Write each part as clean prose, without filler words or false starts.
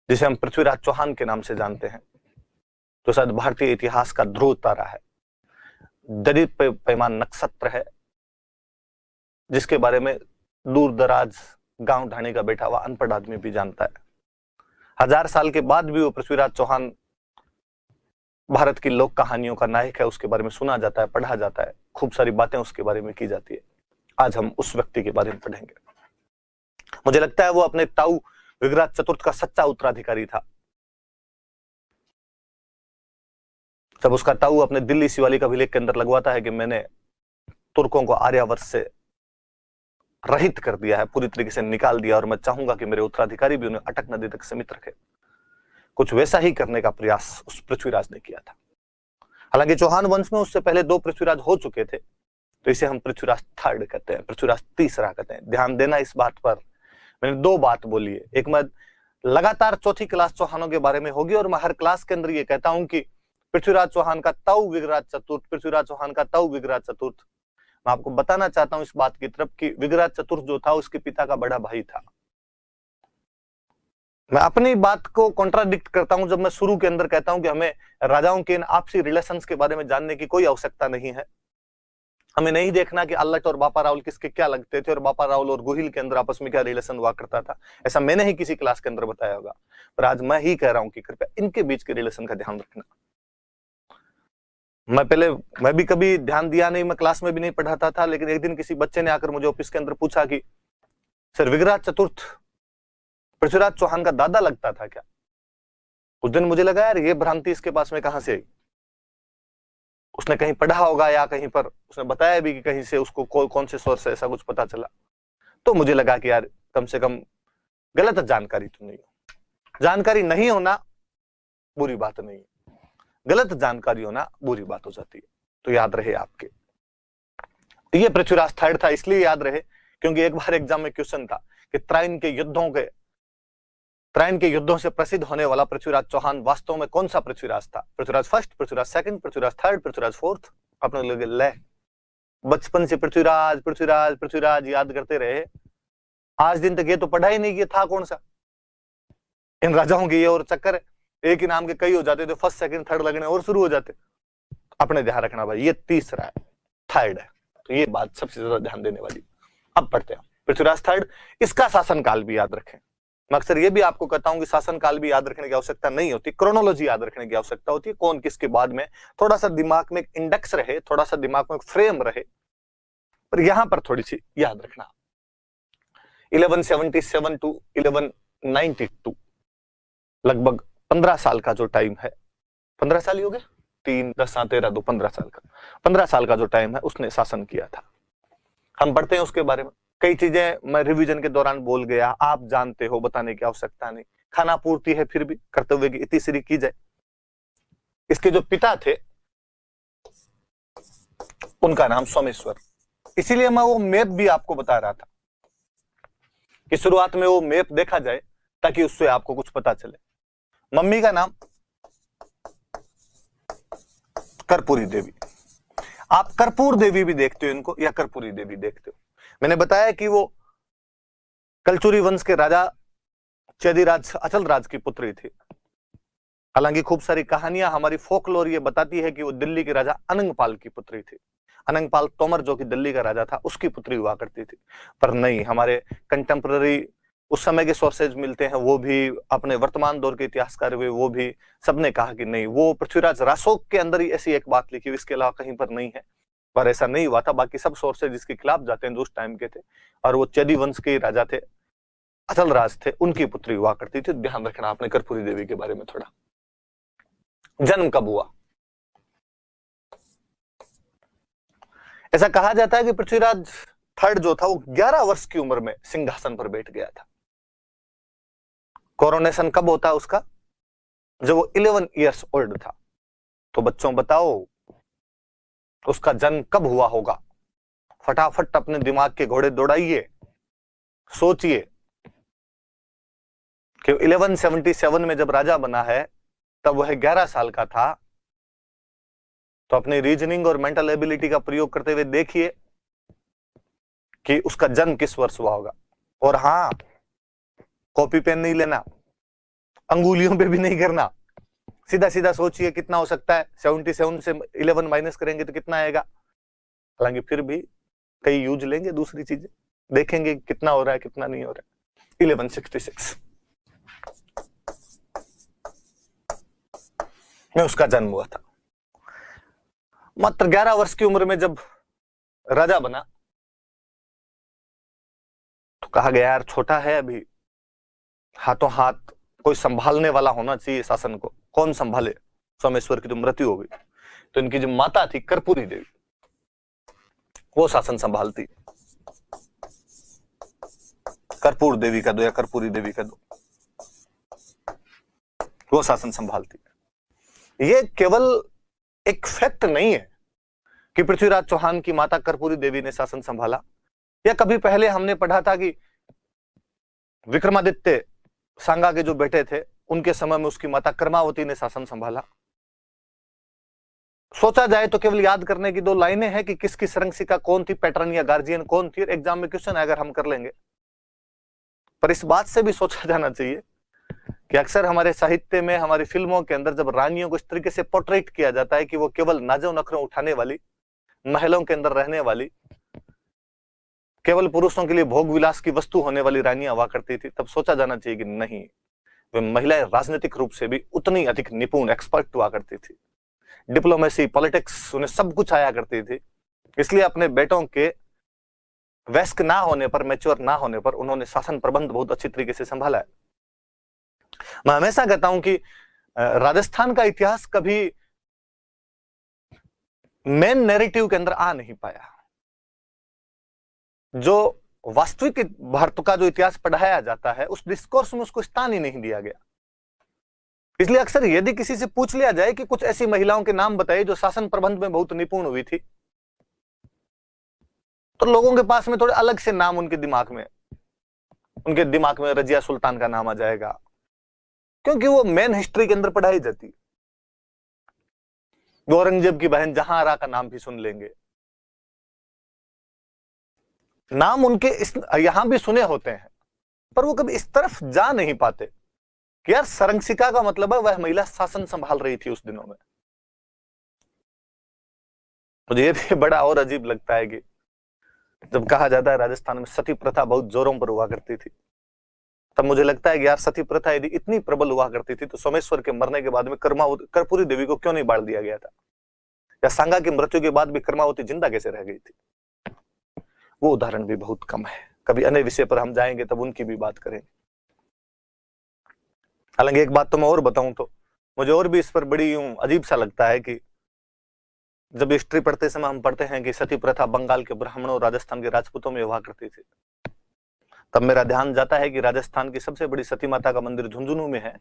जिसे हम पृथ्वीराज चौहान के नाम से जानते हैं, तो शायद भारतीय इतिहास का ध्रुव तारा है, दरित पैमान नक्षत्र है, जिसके बारे में दूर दराज गांव ढाणी का बैठा हुआ अनपढ़ आदमी भी जानता है। 1000 साल के बाद भी वो पृथ्वीराज चौहान भारत की लोक कहानियों का नायक है, उसके बारे में सुना जाता है, पढ़ा जाता है, खूब सारी बातें उसके बारे में की जाती है। आज हम उस व्यक्ति के बारे में पढ़ेंगे। मुझे लगता है वो अपने ताऊ विग्राज चतुर्थ का सच्चा उत्तराधिकारी था। जब उसका ताऊ अपने दिल्ली शिवालिक अभिलेख के अंदर लगवाता है कि मैंने तुर्कों को आर्यावर्त से रहित कर दिया है, पूरी तरीके से निकाल दिया, और मैं चाहूंगा कि मेरे उत्तराधिकारी भी उन्हें अटक नदी तक सीमित रखे, कुछ वैसा ही करने का प्रयास उस पृथ्वीराज ने किया था। हालांकि चौहान वंश में उससे पहले 2 पृथ्वीराज हो चुके थे, तो इसे हम पृथ्वीराज थर्ड कहते हैं, पृथ्वीराज तीसरा कहते हैं। ध्यान देना इस बात पर, मैंने 2 बात बोली है। एक, मैं लगातार चौथी क्लास चौहानों के बारे में होगी और मैं हर क्लास के अंदर ये कहता हूं कि पृथ्वीराज चौहान का ताऊ विग्राज चतुर्थ, पृथ्वीराज चौहान का ताऊ विग्राज चतुर्थ। मैं आपको बताना चाहता हूं इस बात की तरफ कि विग्राज चतुर्थ जो था उसके पिता का बड़ा भाई था। मैं अपनी बात को कॉन्ट्राडिक्ट करता हूं जब मैं शुरू के अंदर कहता हूं कि हमें राजाओं के इन आपसी रिलेशंस के बारे में जानने की कोई आवश्यकता नहीं है। हमें नहीं देखना कि अल्लट और बापा रावल किसके क्या लगते थे और बापा रावल और गोहिल के अंदर आपस में क्या रिलेशन हुआ करता था, ऐसा मैंने ही किसी क्लास के अंदर बताया होगा, पर आज मैं ही कह रहा हूं कि कृपया इनके बीच के रिलेशन का ध्यान रखना। मैं भी कभी ध्यान दिया नहीं, मैं क्लास में भी नहीं पढ़ाता था, लेकिन एक दिन किसी बच्चे ने आकर मुझे ऑफिस के अंदर पूछा कि सर, विग्राज चतुर्थ पृथ्वीराज चौहान का दादा लगता था क्या? उस दिन मुझे लगा यार ये भ्रांति इसके पास में कहां से आई। उसने कहीं पढ़ा होगा या कहीं पर उसने बताया भी कि कहीं से उसको कौन से सोर्स से ऐसा कुछ पता चला, तो मुझे लगा कि यार कम से कम गलत जानकारी तो नहीं हो। जानकारी नहीं होना बुरी बात नहीं है, गलत जानकारी होना बुरी बात हो जाती है। तो याद रहे आपके, ये पृथ्वीराज थर्ड था इसलिए याद रहे क्योंकि एक बार एग्जाम में क्वेश्चन था कि त्राइन के युद्धों से प्रसिद्ध होने वाला पृथ्वीराज चौहान वास्तव में कौन सा पृथ्वीराज था? Prithviraj first, Prithviraj second, Prithviraj third, Prithviraj fourth. अपने लोग ले बचपन से पृथ्वीराज पृथ्वीराज पृथ्वीराज याद करते रहे, आज दिन तक ये तो पढ़ा ही नहीं कि था कौन सा। इन राजाओं की ये और चक्कर है, एक ही नाम के कई हो जाते थे, फर्स्ट सेकंड थर्ड लगने और शुरू हो जाते। अपने ध्यान रखना भाई, ये तीसरा है, थर्ड है, तो ये बात सबसे ज्यादा ध्यान देने वाली। अब पढ़ते हैं पृथ्वीराज थर्ड। इसका शासनकाल भी याद रखें। मैं अक्सर ये भी आपको कहता हूं कि शासनकाल भी याद रखने की आवश्यकता नहीं होती, क्रोनोलॉजी याद रखने की आवश्यकता होती है, कौन किसके बाद में। थोड़ा सा दिमाग में एक इंडेक्स रहे, थोड़ा सा दिमाग में एक फ्रेम रहे, पर यहां पर थोड़ी सी याद रखना। 1177 टू 1192 लगभग 15 साल का जो टाइम है, 15 साल ही हो गए, 3 10 7 13 2 15 साल का, 15 साल का जो टाइम है उसने शासन किया था। हम पढ़ते हैं उसके बारे में। कई चीजें मैं रिवीजन के दौरान बोल गया, आप जानते हो, बताने की आवश्यकता नहीं। खाना पूर्ति है फिर भी कर्तव्य की इतिश्री की जाए। इसके जो पिता थे उनका नाम सोमेश्वर, इसीलिए मैं वो मैप भी आपको बता रहा था कि शुरुआत में वो मैप देखा जाए ताकि उससे आपको कुछ पता चले। मम्मी का नाम कर्पूरी देवी, आप कर्पूर देवी भी देखते हो इनको या कर्पूरी देवी देखते हो। मैंने बताया कि वो कलचुरी वंश के राजा चेदीराज अचल राज की पुत्री थी। हालांकि खूब सारी कहानियां हमारी फोकलोर ये बताती है कि वो दिल्ली के राजा अनंगपाल की पुत्री थी। अनंगपाल तोमर जो कि दिल्ली का राजा था उसकी पुत्री हुआ करती थी, पर नहीं, हमारे कंटेम्पररी उस समय के सोर्सेज मिलते हैं, वो भी अपने वर्तमान दौर के इतिहासकार हुए, वो भी सबने कहा कि नहीं, वो पृथ्वीराज रासोक के अंदर ही ऐसी एक बात लिखी हुई, इसके अलावा कहीं पर नहीं है, पर ऐसा नहीं हुआ था। बाकी सब सोर्सेज जिसके खिलाफ जाते हैं जो उस टाइम के थे, और वो चेदी वंश के राजा थे, अचल राज थे, उनकी पुत्री हुआ करती थी। ध्यान रखना आपने कर्पूरी देवी के बारे में थोड़ा। जन्म कब हुआ? ऐसा कहा जाता है कि पृथ्वीराज थर्ड जो था वो 11 वर्ष की उम्र में सिंहासन पर बैठ गया था। कोरोनेशन कब होता है उसका? जब वो 11 इयर्स ओल्ड था। तो बच्चों बताओ उसका जन्म कब हुआ होगा? फटाफट अपने दिमाग के घोड़े दौड़ाइए, सोचिए कि 1177 में जब राजा बना है तब वह 11 साल का था। तो अपनी रीजनिंग और मेंटल एबिलिटी का प्रयोग करते हुए देखिए कि उसका जन्म किस वर्ष हुआ होगा। और हाँ, कॉपी पेन नहीं लेना, अंगुलियों पे भी नहीं करना, सीधा सीधा सोचिए कितना हो सकता है। 77 से 11 माइनस करेंगे तो कितना आएगा। हालांकि फिर भी कई यूज लेंगे, दूसरी चीजें देखेंगे कितना हो रहा है कितना नहीं हो रहा है। 1166 में उसका जन्म हुआ था। मात्र 11 वर्ष की उम्र में जब राजा बना तो कहा गया यार छोटा है अभी, हाथों हाथ कोई संभालने वाला होना चाहिए शासन को। कौन संभाले, सोमेश्वर की तो मृत्यु हो गई, तो इनकी जो माता थी कर्पूरी देवी वो शासन संभालती। कर्पूर देवी का दो या कर्पूरी देवी का दो, वो शासन संभालती। ये केवल एक फैक्ट नहीं है कि पृथ्वीराज चौहान की माता कर्पूरी देवी ने शासन संभाला, या कभी पहले हमने पढ़ा था कि विक्रमादित्य सांगा के जो बेटे थे उनके समय में उसकी माता कर्मावती ने शासन संभाला। सोचा जाए तो केवल याद करने की 2 लाइनें हैं कि किसकी संरक्षिका कौन थी, पैटर्न या गार्जियन कौन थी, और एग्जाम में क्वेश्चन अगर हम कर लेंगे। पर इस बात से भी सोचा जाना चाहिए कि अक्सर हमारे साहित्य में, हमारी फिल्मों के अंदर जब रानियों को इस तरीके से पोर्ट्रेट किया जाता है कि वो केवल नाजो नखरों उठाने वाली, महलों के अंदर रहने वाली, केवल पुरुषों के लिए भोग विलास की वस्तु होने वाली रानियां हुआ करती थी, तब सोचा जाना चाहिए कि नहीं, वे महिलाएं राजनीतिक रूप से भी उतनी अधिक निपुण, एक्सपर्ट हुआ करती थी। डिप्लोमेसी, पॉलिटिक्स, उन्हें सब कुछ आया करती थी। इसलिए अपने बेटों के वयस्क ना होने पर, मैच्योर ना होने पर, उन्होंने शासन प्रबंध बहुत अच्छी तरीके से संभाला है। मैं हमेशा कहता हूं कि राजस्थान का इतिहास कभी मेन नैरेटिव के अंदर आ नहीं पाया। जो वास्तविक भारत का जो इतिहास पढ़ाया जाता है उस डिस्कोर्स में उसको स्थान ही नहीं दिया गया। इसलिए अक्सर यदि किसी से पूछ लिया जाए कि कुछ ऐसी महिलाओं के नाम बताइए जो शासन प्रबंध में बहुत निपुण हुई थी, तो लोगों के पास में थोड़े अलग से नाम उनके दिमाग में रजिया सुल्तान का नाम आ जाएगा, क्योंकि वो मेन हिस्ट्री के अंदर पढ़ाई जाती। औरंगजेब की बहन जहांआरा का नाम भी सुन लेंगे, नाम उनके यहां भी सुने होते हैं, पर वो कभी इस तरफ जा नहीं पाते कि यार संरक्षिका का मतलब है वह महिला शासन संभाल रही थी उस दिनों में। मुझे ये भी बड़ा और अजीब लगता है कि जब कहा जाता है राजस्थान में सती प्रथा बहुत जोरों पर हुआ करती थी, तब मुझे लगता है कि यार सती प्रथा यदि इतनी प्रबल हुआ करती थी तो सोमेश्वर के मरने के बाद में कर्पूरी देवी को क्यों नहीं बाढ़ दिया गया था, या सांगा की मृत्यु के बाद भी कर्मावती जिंदा कैसे रह गई थी। वो उदाहरण भी बहुत कम है। कभी अन्य विषय पर हम जाएंगे तब उनकी भी बात करेंगे। हालांकि एक बात तो मैं और बताऊं तो मुझे और भी इस पर बड़ी यूं अजीब सा लगता है कि जब हिस्ट्री पढ़ते समय हम पढ़ते हैं कि सती प्रथा बंगाल के ब्राह्मणों और राजस्थान के राजपूतों में हुआ करती थी, तब मेरा ध्यान जाता है कि राजस्थान की सबसे बड़ी सती माता का मंदिर झुंझुनू में है,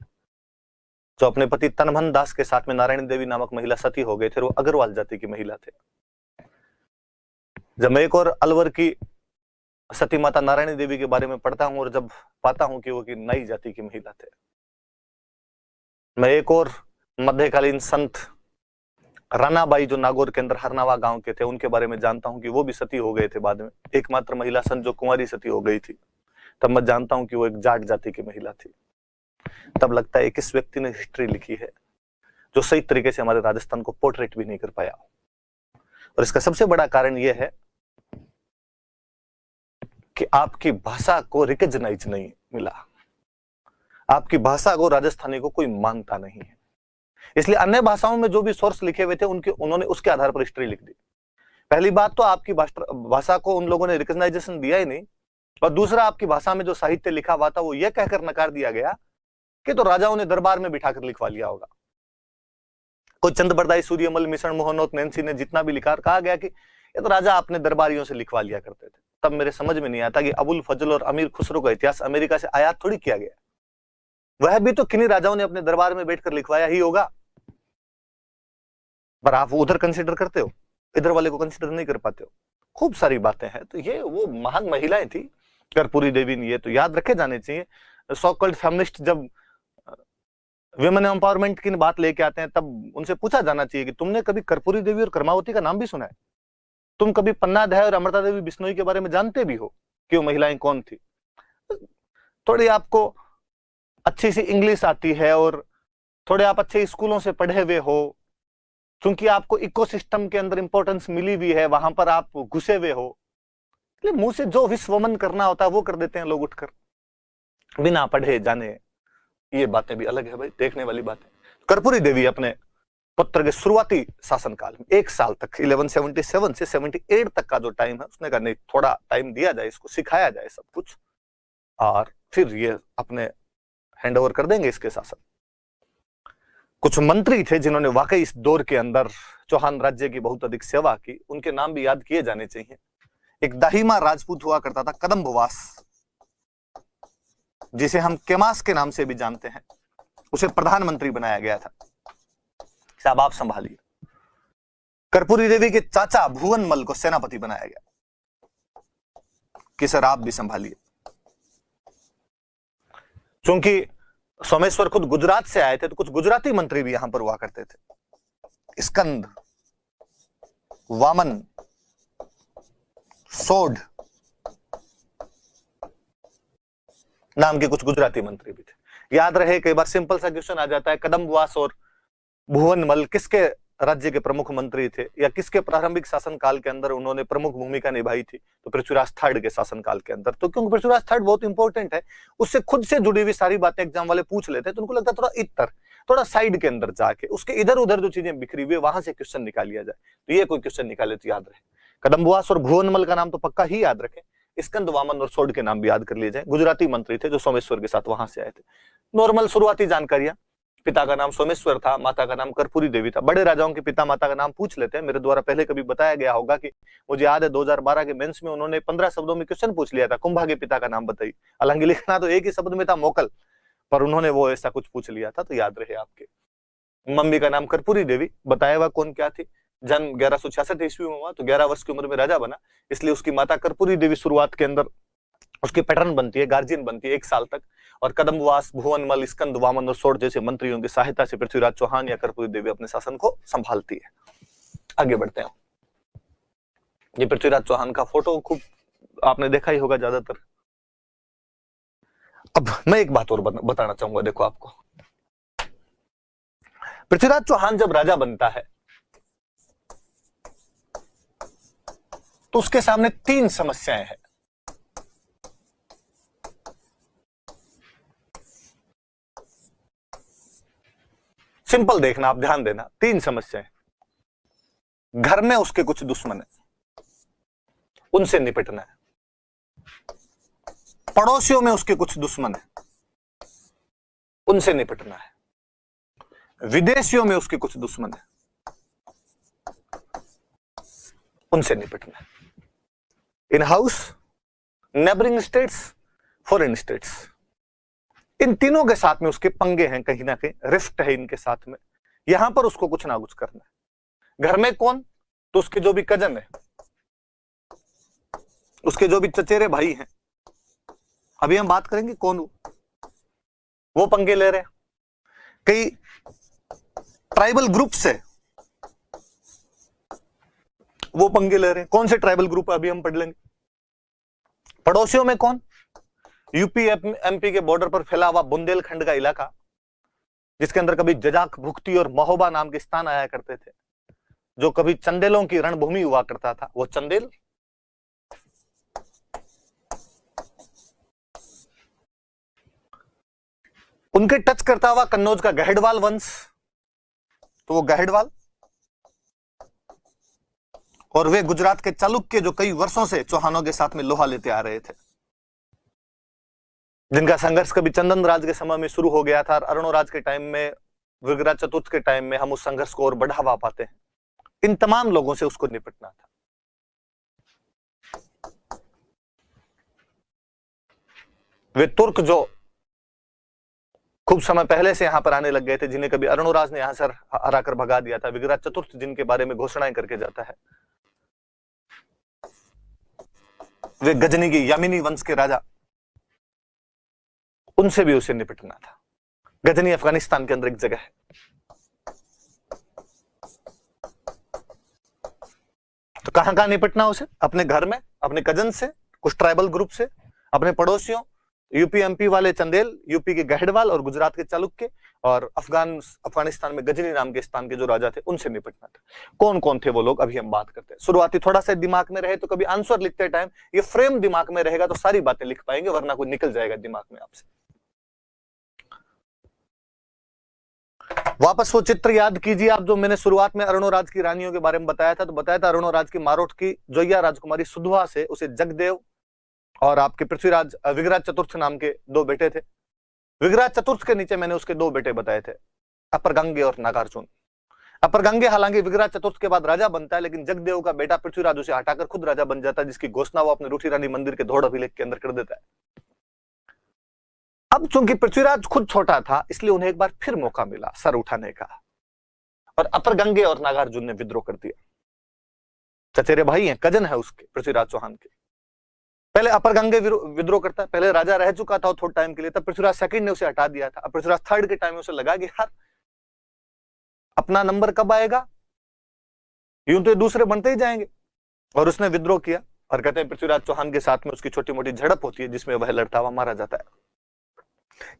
जो अपने पति तनमन दास के साथ में नारायण देवी नामक महिला सती हो गए थे। वो अग्रवाल जाति की महिला थे। जब मैं एक और अलवर की सती माता नारायणी देवी के बारे में पढ़ता हूं और जब पाता हूं कि वो की नई जाति की महिला थे, मैं एक और मध्यकालीन संत रानाबाई जो नागौर के अंदर हरनावा गांव के थे उनके बारे में जानता हूं कि वो भी सती हो गए थे बाद में। एकमात्र महिला संत जो कुंवारी सती हो गई थी, तब मैं जानता हूं कि वो एक जाट जाति की महिला थी। तब लगता है किस व्यक्ति ने हिस्ट्री लिखी है जो सही तरीके से हमारे राजस्थान को पोर्ट्रेट भी नहीं कर पाया। और इसका सबसे बड़ा कारण यह है कि आपकी भाषा को रिकॉग्नाइज नहीं मिला, आपकी भाषा को राजस्थानी को कोई मानता नहीं है। इसलिए अन्य भाषाओं में जो भी सोर्स लिखे हुए थे उन्होंने उसके आधार पर हिस्ट्री लिख दी। पहली बात तो आपकी भाषा को उन लोगों ने रिकॉग्नाइजेशन दिया ही नहीं, और दूसरा आपकी भाषा में जो साहित्य लिखा हुआ था वो यह कहकर नकार दिया गया कि तो राजाओं ने दरबार में बिठाकर लिखवा लिया होगा। कोई चंद बरदाई, सूर्यमल, मिश्रण, मोहनोत, नैन्सी ने जितना भी लिखा, कहा गया कि ये तो राजा अपने दरबारियों से लिखवा लिया करते थे। तब मेरे समझ में नहीं आता कि अबुल फजल और अमीर खुसरो का इतिहास अमेरिका से आयात थोड़ी किया गया, वह भी तो किन्हीं राजाओं ने अपने दरबार में बैठकर लिखवाया ही होगा। पर आप उधर कंसिडर करते हो, इधर वाले को कंसिडर नहीं कर पाते हो। खूब सारी बातें हैं। तो ये वो महान महिलाएं थी कर्पूरी देवी, ये तो याद रखे जाने चाहिए। सो कॉल्ड फेमिनिस्ट जब विमेन एम्पावरमेंट की बात लेके आते हैं तब उनसे पूछा जाना चाहिए कि तुमने कभी कर्पूरी देवी और कर्मावती का नाम भी सुना है? तुम कभी पन्ना दहाय और अमृता देवी बिश्नोई के बारे में जानते भी हो कि वो महिलाएं कौन थी? थोड़ी आपको अच्छी सी इंग्लिश आती है और थोड़े आप अच्छे स्कूलों से पढ़े हुए हो, क्योंकि आपको इकोसिस्टम के अंदर इंपॉर्टेंस मिली हुई है, वहां पर आप घुसे हुए हो, इसलिए मुंह से जो विश्वमन करना होता है वो कर देते हैं लोग उठकर, बिना पढ़े जाने। ये बातें भी अलग है भाई, देखने वाली बातें। कर्पूरी देवी अपने पुत्र के शुरुआती शासनकाल में 1 साल तक 1177 से 78 तक का जो टाइम है, उसने कहा नहीं, थोड़ा टाइम दिया जाए, इसको सिखाया जाए सब कुछ, और फिर ये अपने हैंड ओवर कर देंगे इसके शासन। कुछ मंत्री थे जिन्होंने वाकई इस दौर के अंदर चौहान राज्य की बहुत अधिक सेवा की, उनके नाम भी याद किए जाने चाहिए। एक दाहिमा राजपूत हुआ करता था, कदम्बवास, जिसे हम केमास के नाम से भी जानते हैं, उसे प्रधानमंत्री बनाया गया था। साहब आप संभालिए। कर्पूरी देवी के चाचा भुवनमल को सेनापति बनाया गया कि सर आप भी संभालिए। क्योंकि सोमेश्वर खुद गुजरात से आए थे, तो कुछ गुजराती मंत्री भी यहां पर हुआ करते थे। स्कंद, वामन, सोढ़ नाम के कुछ गुजराती मंत्री भी थे। याद रहे, कई बार सिंपल सा क्वेश्चन आ जाता है, कदम्बवास और भुवनमल किसके राज्य के प्रमुख मंत्री थे, या किसके प्रारंभिक शासनकाल के अंदर उन्होंने प्रमुख भूमिका निभाई थी? तो पृथ्वीराज थर्ड के शासनकाल के अंदर। तो क्योंकि पृथ्वीराज थर्ड बहुत इंपॉर्टेंट है, उससे खुद से जुड़ी हुई सारी बातें एग्जाम वाले पूछ लेते हैं, तो उनको लगता है थोड़ा इतर, थोड़ा साइड के अंदर जाके उसके इधर उधर जो चीजें बिखरी हुई, वहां से क्वेश्चन निकाल लिया जाए। तो ये कोई क्वेश्चन निकाले तो याद रहे, कदम्बवास और भुवनमल का नाम तो पक्का ही याद रखें, स्कंद, वामन और सोढ़ के नाम भी याद कर लिए जाए। गुजराती मंत्री थे जो सोमेश्वर के साथ वहां से आए थे। नॉर्मल शुरुआती जानकारियां, पिता का नाम सोमेश्वर था, माता का नाम कर्पूरी देवी था। बड़े राजाओं के पिता माता का नाम पूछ लेते हैं, मेरे द्वारा पहले कभी बताया गया होगा कि मुझे याद है 2012 के मेंस में उन्होंने 15 शब्दों में क्वेश्चन पूछ लिया था, कुंभा के पिता का नाम बताइए। हालांकि लिखना तो एक ही शब्द में था, मोकल, पर उन्होंने वो ऐसा कुछ पूछ लिया था, तो याद रहे आपके। मम्मी का नाम कर्पूरी देवी, बताया हुआ कौन क्या थी, जन्म 1166 ईस्वी में हुआ, तो 11 वर्ष की उम्र में राजा बना, इसलिए उसकी माता कर्पूरी देवी शुरुआत के अंदर उसकी पैटर्न बनती है, गार्जियन बनती है 1 साल तक। और कदम्बवास, भुवनमल, स्कंद, वामन और सोढ़ जैसे मंत्रियों की सहायता से पृथ्वीराज चौहान या कर्पूरी देवी अपने शासन को संभालती है। आगे बढ़ते हैं। ये पृथ्वीराज चौहान का फोटो खूब आपने देखा ही होगा ज्यादातर। अब मैं एक बात और बताना चाहूंगा, देखो आपको, पृथ्वीराज चौहान जब राजा बनता है तो उसके सामने 3 समस्याएं हैं। सिंपल देखना, आप ध्यान देना, 3 समस्याएं। घर में उसके कुछ दुश्मन है, उनसे निपटना है। पड़ोसियों में उसके कुछ दुश्मन है, उनसे निपटना है। विदेशियों में उसके कुछ दुश्मन है, उनसे निपटना है। In house, neighbouring states, foreign states, इन तीनों के साथ में उसके पंगे हैं, कहीं ना कहीं रिफ्ट है इनके साथ में। यहां पर उसको कुछ ना कुछ करना है। घर में कौन? तो उसके जो भी कजन है, उसके जो भी चचेरे भाई हैं, अभी हम बात करेंगे कौन वो पंगे ले रहे हैं। कई ट्राइबल ग्रुप से वो पंगे ले रहे हैं। कौन से ट्राइबल ग्रुप अभी हम पढ़ लेंगे। पड़ोसियों में कौन? यूपी एमपी के बॉर्डर पर फैला हुआ बुंदेलखंड का इलाका, जिसके अंदर कभी जजाक, भुक्ती और महोबा नाम के स्थान आया करते थे, जो कभी चंदेलों की रणभूमि हुआ करता था। वो चंदेल, उनके टच करता हुआ कन्नौज का गहडवाल वंश, तो वो गहडवाल, और वे गुजरात के चालुक्य जो कई वर्षों से चौहानों के साथ में लोहा लेते आ रहे थे, जिनका संघर्ष कभी चंदन राज के समय में शुरू हो गया था और अरुणोराज के टाइम में, विग्रह चतुर्थ के टाइम में हम उस संघर्ष को और बढ़ावा पाते हैं। इन तमाम लोगों से उसको निपटना था। वे तुर्क जो खूब समय पहले से यहां पर आने लग गए थे, जिन्हें कभी अरुणोराज ने यहां से हराकर भगा दिया था, विग्रह चतुर्थ जिनके बारे में घोषणाएं करके जाता है, वे गजनी की यामिनी वंश के राजा, उनसे भी उसे निपटना था। गजनी अफगानिस्तान के अंदर एक जगह है। तो कहां कहां निपटना उसे? अपने घर में, अपने कजन से, कुछ ट्राइबल ग्रुप से, अपने पड़ोसियों यूपी एमपी वाले चंदेल, यूपी के गहडवाल और गुजरात के चालुक्य, और अफगानिस्तान में गजनी नाम के स्थान के जो राजा थे उनसे निपटना था। कौन कौन थे वो लोग, अभी हम बात करते हैं। शुरुआती थोड़ा सा दिमाग में रहे तो कभी आंसर लिखते टाइम ये फ्रेम दिमाग में रहेगा तो सारी बातें लिख पाएंगे, वरना कोई निकल जाएगा दिमाग में आपसे। वापस वो चित्र याद कीजिए आप, जो मैंने शुरुआत में अरुणोराज की रानियों के बारे में बताया था। तो बताया था अरुणोराज की मारोठ की जोया राजकुमारी सुधवा से उसे जगदेव और आपके पृथ्वीराज विग्राज चतुर्थ नाम के 2 बेटे थे। विग्राज चतुर्थ के नीचे मैंने उसके 2 बेटे बताए थे, अपरगंगे और नागार्जुन। अपरगंगे हालांकि विग्राज चतुर्थ के बाद राजा बनता है, लेकिन जगदेव का बेटा पृथ्वीराज उसे हटाकर खुद राजा बन जाता है, जिसकी घोषणा वो अपने रूठी रानी मंदिर के धौड़ अभिलेख के अंदर कर देता है। अब चूंकि पृथ्वीराज खुद छोटा था, इसलिए उन्हें एक बार फिर मौका मिला सर उठाने का, और अपरगंगे और नागार्जुन ने विद्रोह कर दिया। चचेरे भाई हैं, कजन है उसके, पृथ्वीराज चौहान के। पहले अपरगंगे विद्रोह करता है, पहले राजा रह चुका था थोड़े टाइम के लिए, तब पृथ्वीराज सेकंड ने उसे हटा दिया था। अब पृथ्वीराज थर्ड के टाइम में उसे लगा कि यार अपना नंबर कब आएगा, यूं तो ये दूसरे बनते ही जाएंगे, और उसने विद्रोह किया। और कहते हैं पृथ्वीराज चौहान के साथ में उसकी छोटी मोटी झड़प होती है, जिसमें वह लड़ता हुआ मारा जाता है।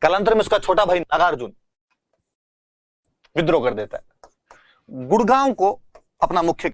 कालांतर में उसका छोटा भाई नागार्जुन विद्रोह कर देता है, गुड़गांव को अपना मुख्य